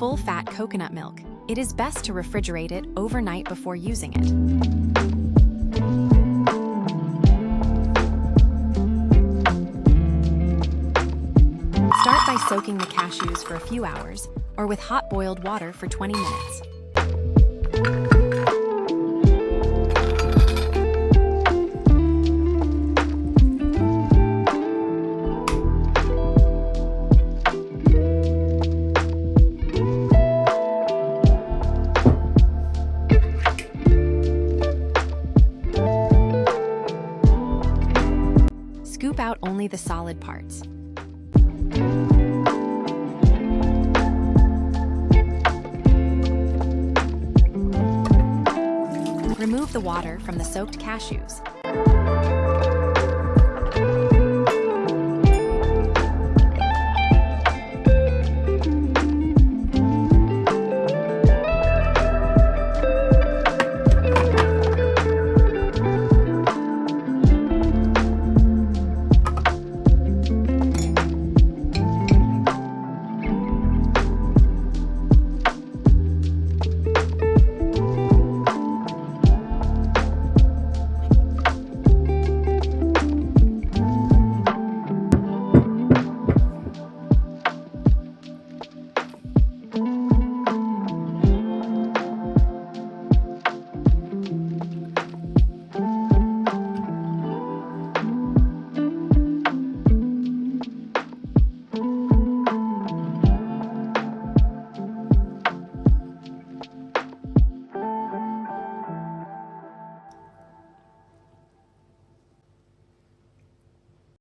full-fat coconut milk, it is best to refrigerate it overnight before using it. Start by soaking the cashews for a few hours, or with hot boiled water for 20 minutes. Scoop out only the solid parts. Remove the water from the soaked cashews.